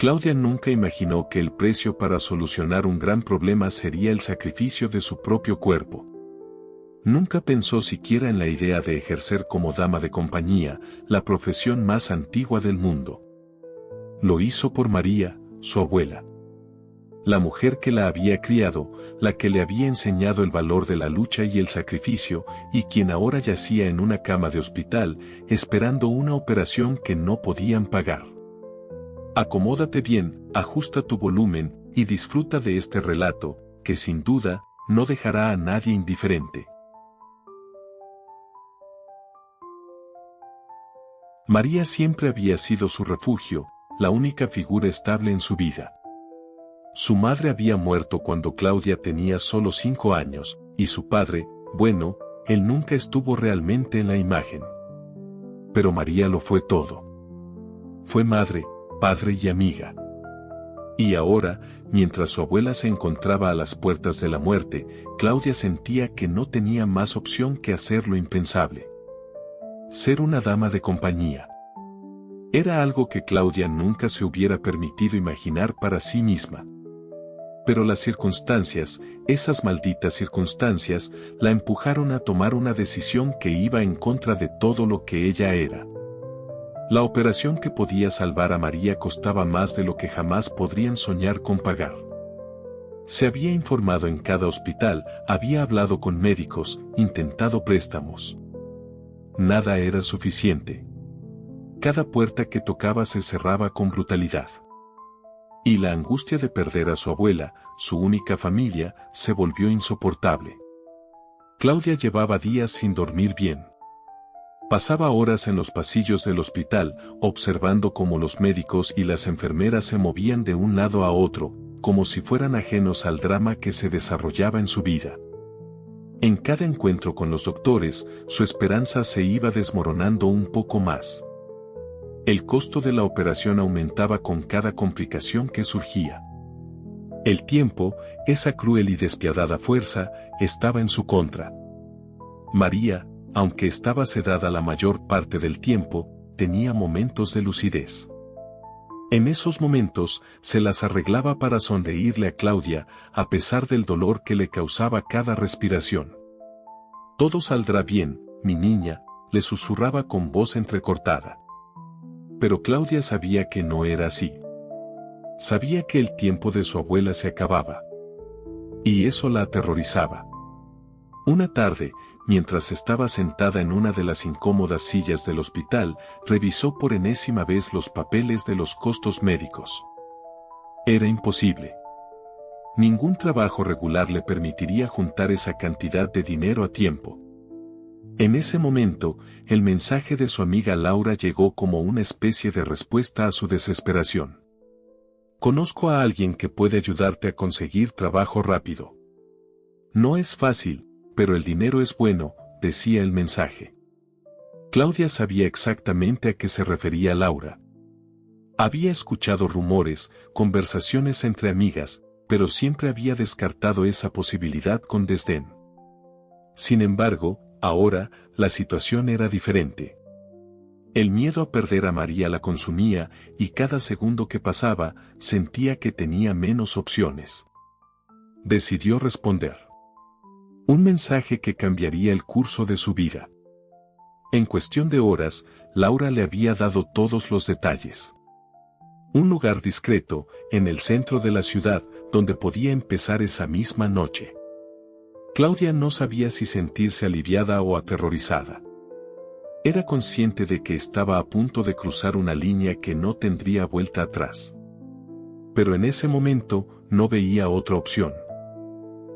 Claudia nunca imaginó que el precio para solucionar un gran problema sería el sacrificio de su propio cuerpo. Nunca pensó siquiera en la idea de ejercer como dama de compañía, la profesión más antigua del mundo. Lo hizo por María, su abuela. La mujer que la había criado, la que le había enseñado el valor de la lucha y el sacrificio, y quien ahora yacía en una cama de hospital, esperando una operación que no podían pagar. Acomódate bien, ajusta tu volumen, y disfruta de este relato, que sin duda, no dejará a nadie indiferente. María siempre había sido su refugio, la única figura estable en su vida. Su madre había muerto cuando Claudia tenía solo 5 años, y su padre, bueno, él nunca estuvo realmente en la imagen. Pero María lo fue todo. Fue madre, padre y amiga. Y ahora, mientras su abuela se encontraba a las puertas de la muerte, Claudia sentía que no tenía más opción que hacer lo impensable. Ser una dama de compañía. Era algo que Claudia nunca se hubiera permitido imaginar para sí misma. Pero las circunstancias, esas malditas circunstancias, la empujaron a tomar una decisión que iba en contra de todo lo que ella era. La operación que podía salvar a María costaba más de lo que jamás podrían soñar con pagar. Se había informado en cada hospital, había hablado con médicos, intentado préstamos. Nada era suficiente. Cada puerta que tocaba se cerraba con brutalidad. Y la angustia de perder a su abuela, su única familia, se volvió insoportable. Claudia llevaba días sin dormir bien. Pasaba horas en los pasillos del hospital, observando cómo los médicos y las enfermeras se movían de un lado a otro, como si fueran ajenos al drama que se desarrollaba en su vida. En cada encuentro con los doctores, su esperanza se iba desmoronando un poco más. El costo de la operación aumentaba con cada complicación que surgía. El tiempo, esa cruel y despiadada fuerza, estaba en su contra. María, aunque estaba sedada la mayor parte del tiempo, tenía momentos de lucidez. En esos momentos, se las arreglaba para sonreírle a Claudia, a pesar del dolor que le causaba cada respiración. «Todo saldrá bien, mi niña», le susurraba con voz entrecortada. Pero Claudia sabía que no era así. Sabía que el tiempo de su abuela se acababa. Y eso la aterrorizaba. Una tarde, mientras estaba sentada en una de las incómodas sillas del hospital, revisó por enésima vez los papeles de los costos médicos. Era imposible. Ningún trabajo regular le permitiría juntar esa cantidad de dinero a tiempo. En ese momento, el mensaje de su amiga Laura llegó como una especie de respuesta a su desesperación. «Conozco a alguien que puede ayudarte a conseguir trabajo rápido. No es fácil, pero el dinero es bueno», decía el mensaje. Claudia sabía exactamente a qué se refería Laura. Había escuchado rumores, conversaciones entre amigas, pero siempre había descartado esa posibilidad con desdén. Sin embargo, ahora, la situación era diferente. El miedo a perder a María la consumía, y cada segundo que pasaba, sentía que tenía menos opciones. Decidió responder. Un mensaje que cambiaría el curso de su vida. En cuestión de horas, Laura le había dado todos los detalles. Un lugar discreto, en el centro de la ciudad, donde podía empezar esa misma noche. Claudia no sabía si sentirse aliviada o aterrorizada. Era consciente de que estaba a punto de cruzar una línea que no tendría vuelta atrás. Pero en ese momento, no veía otra opción.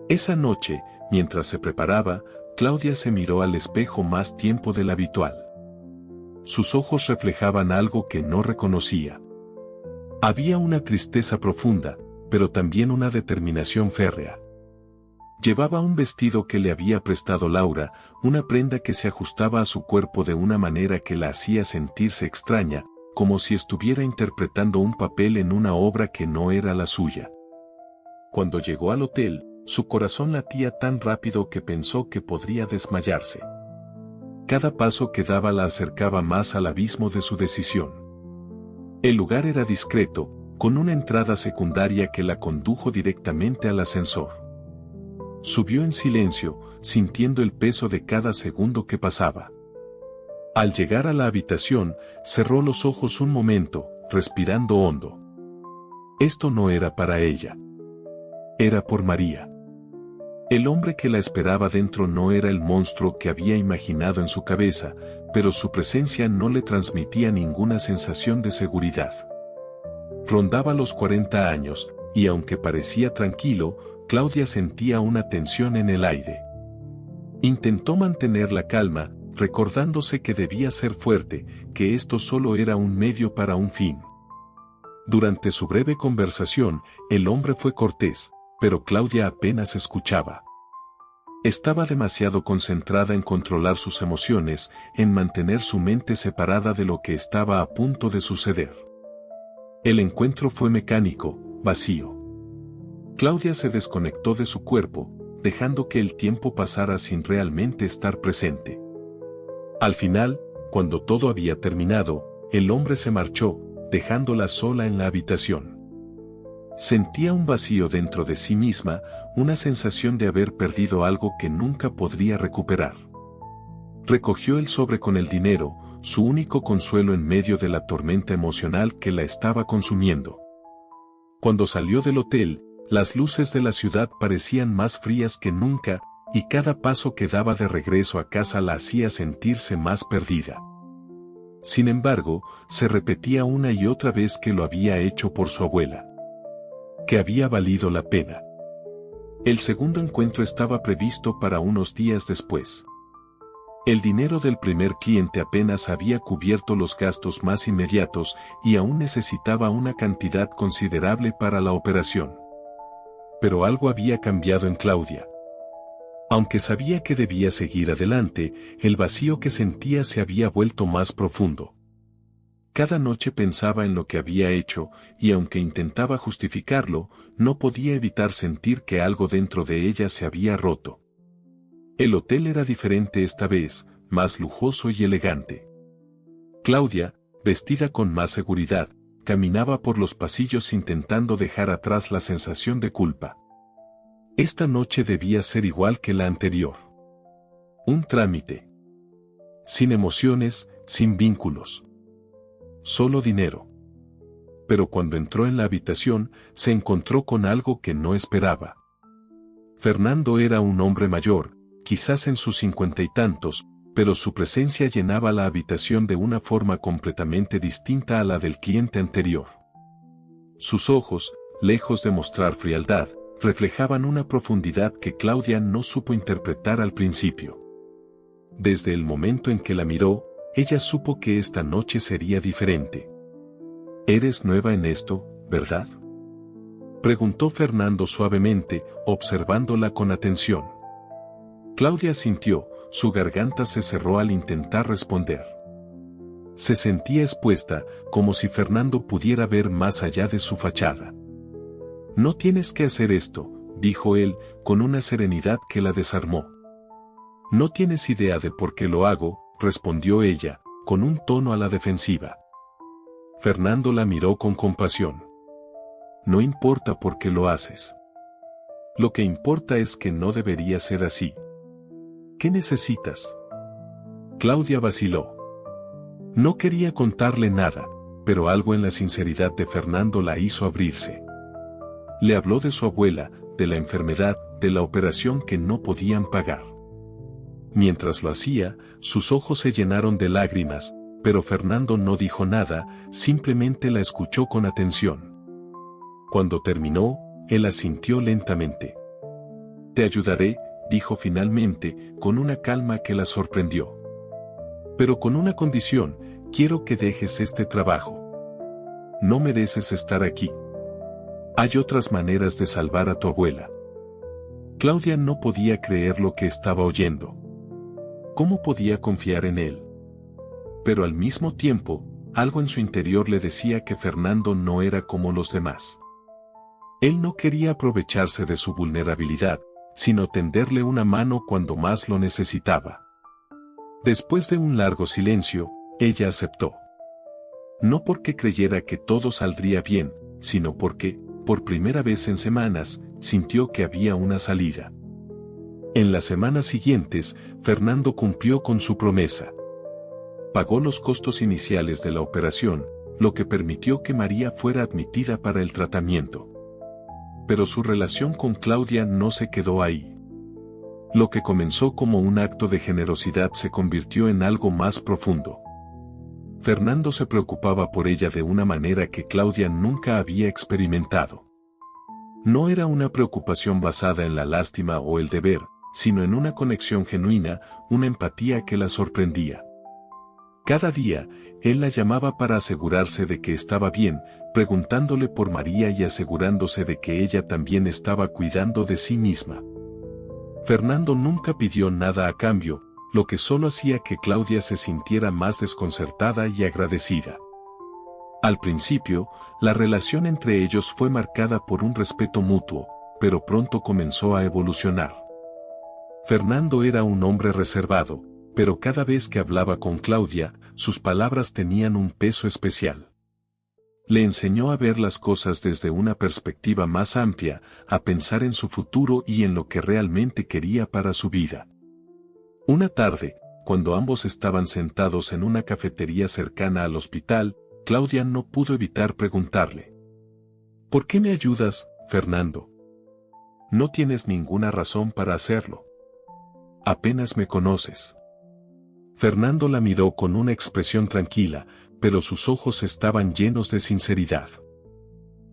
Esa noche, mientras se preparaba, Claudia se miró al espejo más tiempo del habitual. Sus ojos reflejaban algo que no reconocía. Había una tristeza profunda, pero también una determinación férrea. Llevaba un vestido que le había prestado Laura, una prenda que se ajustaba a su cuerpo de una manera que la hacía sentirse extraña, como si estuviera interpretando un papel en una obra que no era la suya. Cuando llegó al hotel, su corazón latía tan rápido que pensó que podría desmayarse. Cada paso que daba la acercaba más al abismo de su decisión. El lugar era discreto, con una entrada secundaria que la condujo directamente al ascensor. Subió en silencio, sintiendo el peso de cada segundo que pasaba. Al llegar a la habitación, cerró los ojos un momento, respirando hondo. Esto no era para ella. Era por María. El hombre que la esperaba dentro no era el monstruo que había imaginado en su cabeza, pero su presencia no le transmitía ninguna sensación de seguridad. Rondaba los 40 años, y aunque parecía tranquilo, Claudia sentía una tensión en el aire. Intentó mantener la calma, recordándose que debía ser fuerte, que esto solo era un medio para un fin. Durante su breve conversación, el hombre fue cortés, pero Claudia apenas escuchaba. Estaba demasiado concentrada en controlar sus emociones, en mantener su mente separada de lo que estaba a punto de suceder. El encuentro fue mecánico, vacío. Claudia se desconectó de su cuerpo, dejando que el tiempo pasara sin realmente estar presente. Al final, cuando todo había terminado, el hombre se marchó, dejándola sola en la habitación. Sentía un vacío dentro de sí misma, una sensación de haber perdido algo que nunca podría recuperar. Recogió el sobre con el dinero, su único consuelo en medio de la tormenta emocional que la estaba consumiendo. Cuando salió del hotel, las luces de la ciudad parecían más frías que nunca, y cada paso que daba de regreso a casa la hacía sentirse más perdida. Sin embargo, se repetía una y otra vez que lo había hecho por su abuela. Que había valido la pena. El segundo encuentro estaba previsto para unos días después. El dinero del primer cliente apenas había cubierto los gastos más inmediatos y aún necesitaba una cantidad considerable para la operación. Pero algo había cambiado en Claudia. Aunque sabía que debía seguir adelante, el vacío que sentía se había vuelto más profundo. Cada noche pensaba en lo que había hecho, y aunque intentaba justificarlo, no podía evitar sentir que algo dentro de ella se había roto. El hotel era diferente esta vez, más lujoso y elegante. Claudia, vestida con más seguridad, caminaba por los pasillos intentando dejar atrás la sensación de culpa. Esta noche debía ser igual que la anterior. Un trámite. Sin emociones, sin vínculos. Solo dinero. Pero cuando entró en la habitación, se encontró con algo que no esperaba. Fernando era un hombre mayor, quizás en sus 50 y tantos, pero su presencia llenaba la habitación de una forma completamente distinta a la del cliente anterior. Sus ojos, lejos de mostrar frialdad, reflejaban una profundidad que Claudia no supo interpretar al principio. Desde el momento en que la miró, ella supo que esta noche sería diferente. «¿Eres nueva en esto, verdad?», preguntó Fernando suavemente, observándola con atención. Claudia sintió, su garganta se cerró al intentar responder. Se sentía expuesta, como si Fernando pudiera ver más allá de su fachada. «No tienes que hacer esto», dijo él, con una serenidad que la desarmó. «No tienes idea de por qué lo hago», respondió ella, con un tono a la defensiva. Fernando la miró con compasión. «No importa por qué lo haces. Lo que importa es que no debería ser así. ¿Qué necesitas?». Claudia vaciló. No quería contarle nada, pero algo en la sinceridad de Fernando la hizo abrirse. Le habló de su abuela, de la enfermedad, de la operación que no podían pagar. Mientras lo hacía, sus ojos se llenaron de lágrimas, pero Fernando no dijo nada, simplemente la escuchó con atención. Cuando terminó, él asintió lentamente. «Te ayudaré», dijo finalmente, con una calma que la sorprendió. «Pero con una condición, quiero que dejes este trabajo. No mereces estar aquí. Hay otras maneras de salvar a tu abuela». Claudia no podía creer lo que estaba oyendo. ¿Cómo podía confiar en él? Pero al mismo tiempo, algo en su interior le decía que Fernando no era como los demás. Él no quería aprovecharse de su vulnerabilidad, sino tenderle una mano cuando más lo necesitaba. Después de un largo silencio, ella aceptó. No porque creyera que todo saldría bien, sino porque, por primera vez en semanas, sintió que había una salida. En las semanas siguientes, Fernando cumplió con su promesa. Pagó los costos iniciales de la operación, lo que permitió que María fuera admitida para el tratamiento. Pero su relación con Claudia no se quedó ahí. Lo que comenzó como un acto de generosidad se convirtió en algo más profundo. Fernando se preocupaba por ella de una manera que Claudia nunca había experimentado. No era una preocupación basada en la lástima o el deber, sino en una conexión genuina, una empatía que la sorprendía. Cada día, él la llamaba para asegurarse de que estaba bien, preguntándole por María y asegurándose de que ella también estaba cuidando de sí misma. Fernando nunca pidió nada a cambio, lo que solo hacía que Claudia se sintiera más desconcertada y agradecida. Al principio, la relación entre ellos fue marcada por un respeto mutuo, pero pronto comenzó a evolucionar. Fernando era un hombre reservado, pero cada vez que hablaba con Claudia, sus palabras tenían un peso especial. Le enseñó a ver las cosas desde una perspectiva más amplia, a pensar en su futuro y en lo que realmente quería para su vida. Una tarde, cuando ambos estaban sentados en una cafetería cercana al hospital, Claudia no pudo evitar preguntarle: ¿Por qué me ayudas, Fernando? No tienes ninguna razón para hacerlo. Apenas me conoces. Fernando la miró con una expresión tranquila, pero sus ojos estaban llenos de sinceridad.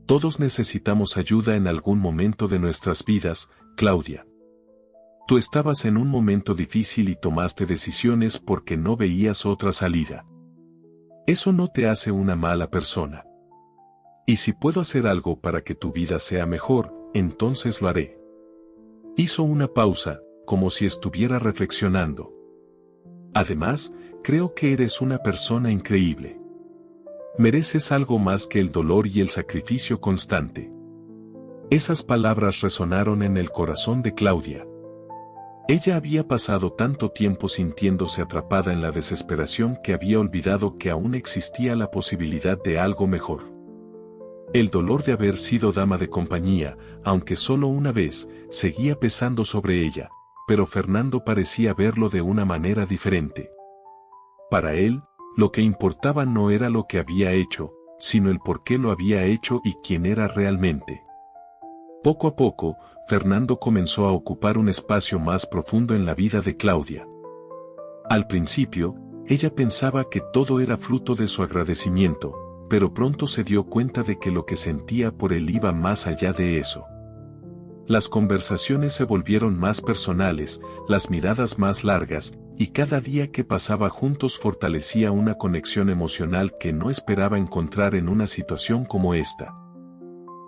Todos necesitamos ayuda en algún momento de nuestras vidas, Claudia. Tú estabas en un momento difícil y tomaste decisiones porque no veías otra salida. Eso no te hace una mala persona. Y si puedo hacer algo para que tu vida sea mejor, entonces lo haré. Hizo una pausa, como si estuviera reflexionando. Además, creo que eres una persona increíble. Mereces algo más que el dolor y el sacrificio constante. Esas palabras resonaron en el corazón de Claudia. Ella había pasado tanto tiempo sintiéndose atrapada en la desesperación que había olvidado que aún existía la posibilidad de algo mejor. El dolor de haber sido dama de compañía, aunque solo una vez, seguía pesando sobre ella, pero Fernando parecía verlo de una manera diferente. Para él, lo que importaba no era lo que había hecho, sino el por qué lo había hecho y quién era realmente. Poco a poco, Fernando comenzó a ocupar un espacio más profundo en la vida de Claudia. Al principio, ella pensaba que todo era fruto de su agradecimiento, pero pronto se dio cuenta de que lo que sentía por él iba más allá de eso. Las conversaciones se volvieron más personales, las miradas más largas, y cada día que pasaba juntos fortalecía una conexión emocional que no esperaba encontrar en una situación como esta.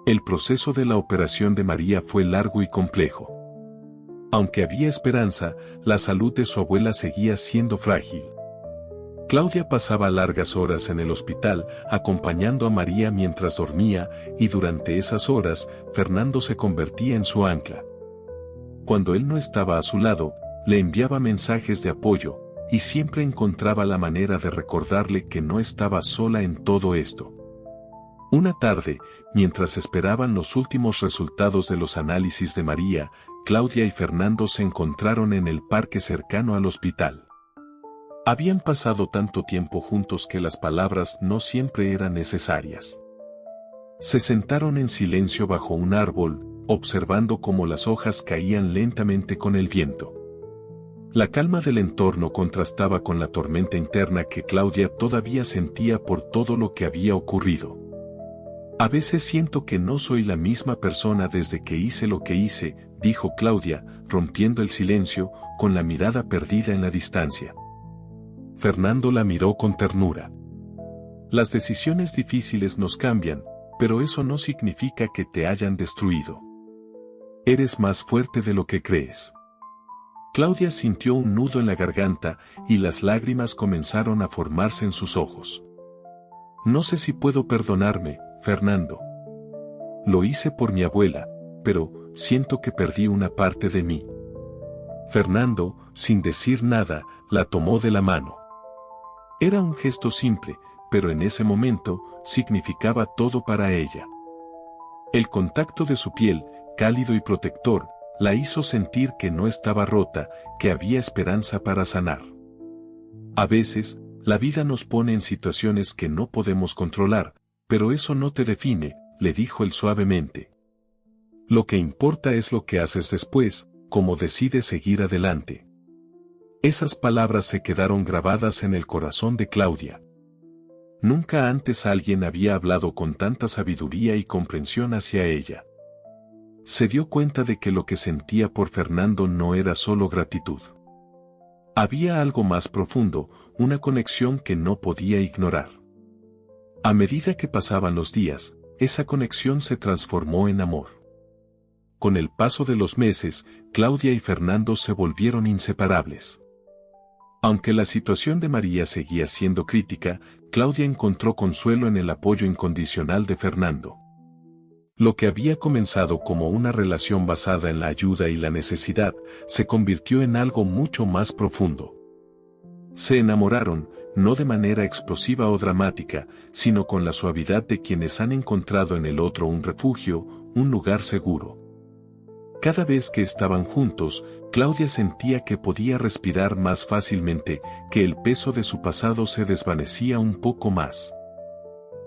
El proceso de la operación de María fue largo y complejo. Aunque había esperanza, la salud de su abuela seguía siendo frágil. Claudia pasaba largas horas en el hospital, acompañando a María mientras dormía, y durante esas horas, Fernando se convertía en su ancla. Cuando él no estaba a su lado, le enviaba mensajes de apoyo, y siempre encontraba la manera de recordarle que no estaba sola en todo esto. Una tarde, mientras esperaban los últimos resultados de los análisis de María, Claudia y Fernando se encontraron en el parque cercano al hospital. Habían pasado tanto tiempo juntos que las palabras no siempre eran necesarias. Se sentaron en silencio bajo un árbol, observando cómo las hojas caían lentamente con el viento. La calma del entorno contrastaba con la tormenta interna que Claudia todavía sentía por todo lo que había ocurrido. A veces siento que no soy la misma persona desde que hice lo que hice, dijo Claudia, rompiendo el silencio, con la mirada perdida en la distancia. Fernando la miró con ternura. Las decisiones difíciles nos cambian, pero eso no significa que te hayan destruido. Eres más fuerte de lo que crees. Claudia sintió un nudo en la garganta y las lágrimas comenzaron a formarse en sus ojos. No sé si puedo perdonarme, Fernando. Lo hice por mi abuela, pero siento que perdí una parte de mí. Fernando, sin decir nada, la tomó de la mano. Era un gesto simple, pero en ese momento, significaba todo para ella. El contacto de su piel, cálido y protector, la hizo sentir que no estaba rota, que había esperanza para sanar. A veces, la vida nos pone en situaciones que no podemos controlar, pero eso no te define, le dijo él suavemente. Lo que importa es lo que haces después, cómo decides seguir adelante. Esas palabras se quedaron grabadas en el corazón de Claudia. Nunca antes alguien había hablado con tanta sabiduría y comprensión hacia ella. Se dio cuenta de que lo que sentía por Fernando no era solo gratitud. Había algo más profundo, una conexión que no podía ignorar. A medida que pasaban los días, esa conexión se transformó en amor. Con el paso de los meses, Claudia y Fernando se volvieron inseparables. Aunque la situación de María seguía siendo crítica, Claudia encontró consuelo en el apoyo incondicional de Fernando. Lo que había comenzado como una relación basada en la ayuda y la necesidad, se convirtió en algo mucho más profundo. Se enamoraron, no de manera explosiva o dramática, sino con la suavidad de quienes han encontrado en el otro un refugio, un lugar seguro. Cada vez que estaban juntos, Claudia sentía que podía respirar más fácilmente, que el peso de su pasado se desvanecía un poco más.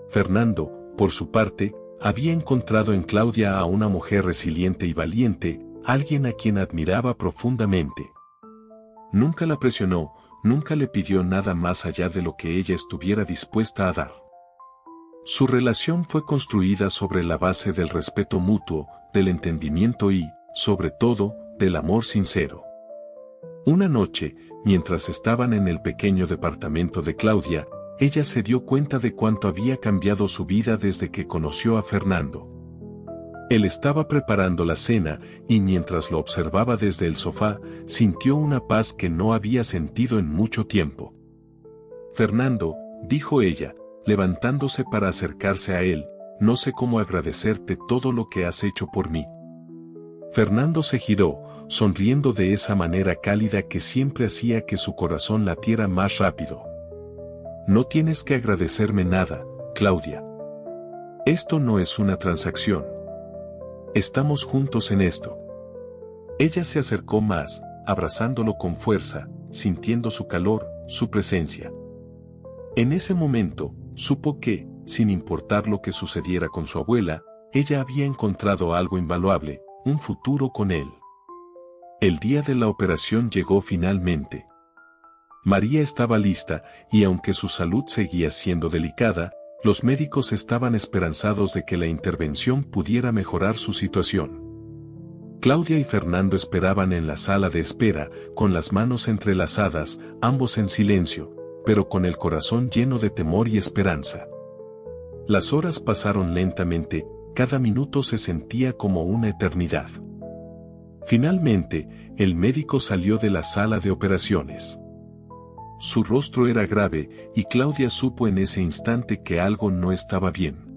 Fernando, por su parte, había encontrado en Claudia a una mujer resiliente y valiente, alguien a quien admiraba profundamente. Nunca la presionó, nunca le pidió nada más allá de lo que ella estuviera dispuesta a dar. Su relación fue construida sobre la base del respeto mutuo, del entendimiento y, sobre todo, del amor sincero. Una noche, mientras estaban en el pequeño departamento de Claudia, ella se dio cuenta de cuánto había cambiado su vida desde que conoció a Fernando. Él estaba preparando la cena, y mientras lo observaba desde el sofá, sintió una paz que no había sentido en mucho tiempo. Fernando, dijo ella, levantándose para acercarse a él, no sé cómo agradecerte todo lo que has hecho por mí. Fernando se giró, sonriendo de esa manera cálida que siempre hacía que su corazón latiera más rápido. No tienes que agradecerme nada, Claudia. Esto no es una transacción. Estamos juntos en esto. Ella se acercó más, abrazándolo con fuerza, sintiendo su calor, su presencia. En ese momento, supo que, sin importar lo que sucediera con su abuela, ella había encontrado algo invaluable, un futuro con él. El día de la operación llegó finalmente. María estaba lista, y aunque su salud seguía siendo delicada, los médicos estaban esperanzados de que la intervención pudiera mejorar su situación. Claudia y Fernando esperaban en la sala de espera, con las manos entrelazadas, ambos en silencio, pero con el corazón lleno de temor y esperanza. Las horas pasaron lentamente, cada minuto se sentía como una eternidad. Finalmente, el médico salió de la sala de operaciones. Su rostro era grave, y Claudia supo en ese instante que algo no estaba bien.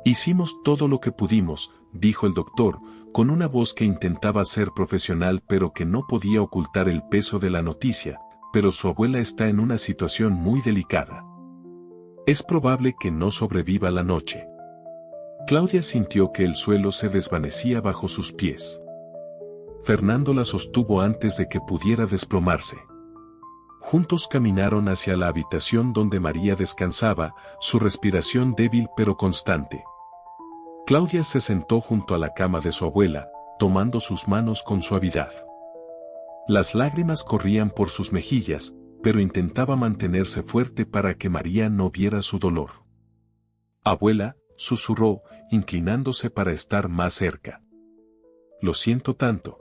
Hicimos todo lo que pudimos, dijo el doctor, con una voz que intentaba ser profesional pero que no podía ocultar el peso de la noticia, pero su abuela está en una situación muy delicada. Es probable que no sobreviva la noche. Claudia sintió que el suelo se desvanecía bajo sus pies. Fernando la sostuvo antes de que pudiera desplomarse. Juntos caminaron hacia la habitación donde María descansaba, su respiración débil pero constante. Claudia se sentó junto a la cama de su abuela, tomando sus manos con suavidad. Las lágrimas corrían por sus mejillas, pero intentaba mantenerse fuerte para que María no viera su dolor. Abuela, susurró, inclinándose para estar más cerca. Lo siento tanto.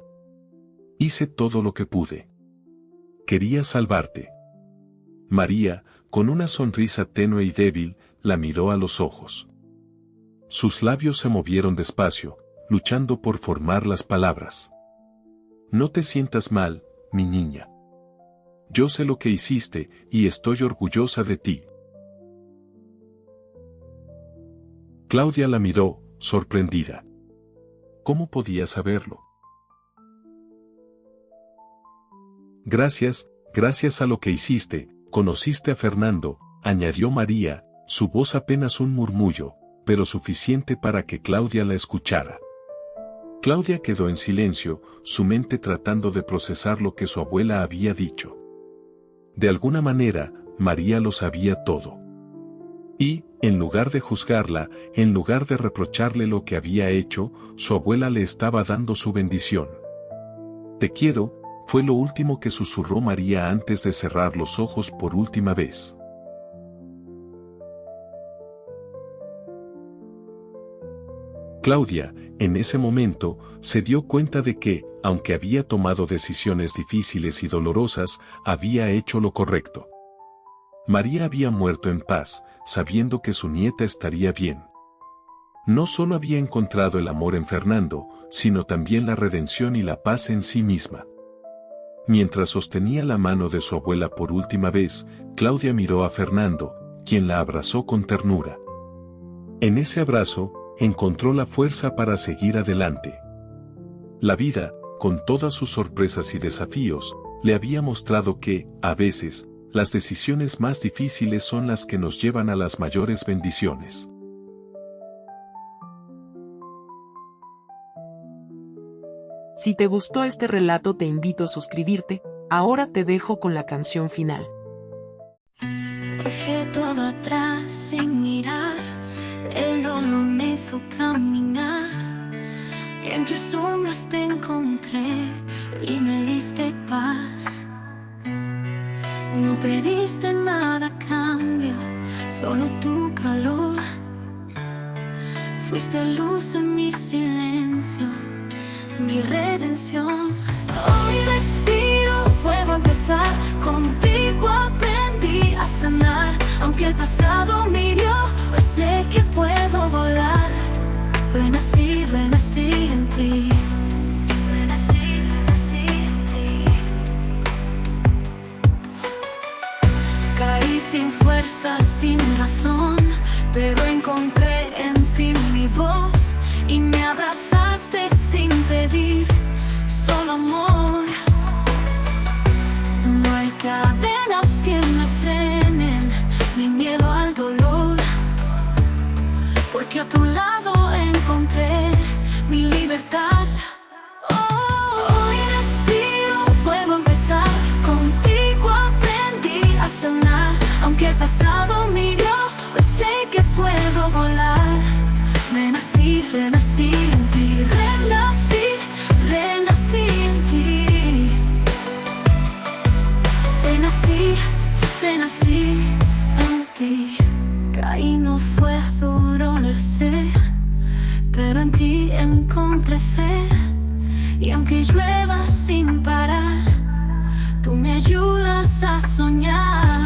Hice todo lo que pude. Quería salvarte. María, con una sonrisa tenue y débil, la miró a los ojos. Sus labios se movieron despacio, luchando por formar las palabras. No te sientas mal, mi niña. Yo sé lo que hiciste, y estoy orgullosa de ti. Claudia la miró, sorprendida. ¿Cómo podía saberlo? Gracias a lo que hiciste, conociste a Fernando, añadió María, su voz apenas un murmullo, pero suficiente para que Claudia la escuchara. Claudia quedó en silencio, su mente tratando de procesar lo que su abuela había dicho. De alguna manera, María lo sabía todo. Y, en lugar de juzgarla, en lugar de reprocharle lo que había hecho, su abuela le estaba dando su bendición. «Te quiero», fue lo último que susurró María antes de cerrar los ojos por última vez. Claudia, en ese momento, se dio cuenta de que, aunque había tomado decisiones difíciles y dolorosas, había hecho lo correcto. María había muerto en paz, sabiendo que su nieta estaría bien. No solo había encontrado el amor en Fernando, sino también la redención y la paz en sí misma. Mientras sostenía la mano de su abuela por última vez, Claudia miró a Fernando, quien la abrazó con ternura. En ese abrazo, encontró la fuerza para seguir adelante. La vida, con todas sus sorpresas y desafíos, le había mostrado que, a veces, las decisiones más difíciles son las que nos llevan a las mayores bendiciones. Si te gustó este relato, te invito a suscribirte. Ahora te dejo con la canción final. Dejé todo atrás sin mirar, el dolor me hizo caminar, y entre sombras te encontré y me diste paz. No pediste nada a cambio, solo tu calor. Fuiste luz en mi silencio, mi redención. Hoy respiro, vuelvo a empezar. Contigo aprendí a sanar. Aunque el pasado me hirió, hoy sé que puedo volar. Renací, renací en ti. Renací, renací en ti. Caí sin fuerza, sin razón, pero encontré en ti mi voz y me abrazaste sin pedir, solo amor. No hay cadenas que me frenen, ni miedo al dolor, porque a tu lado encontré mi libertad. Hoy respiro, vuelvo a empezar. Contigo aprendí a sanar. Aunque el pasado me hirió, hoy sé que puedo volar. Renací, renací en ti. Renací, renací en ti. Renací, renací en ti. Caí, no fue duro, lo sé, pero en ti encontré fe. Y aunque llueva sin parar, tú me ayudas a soñar.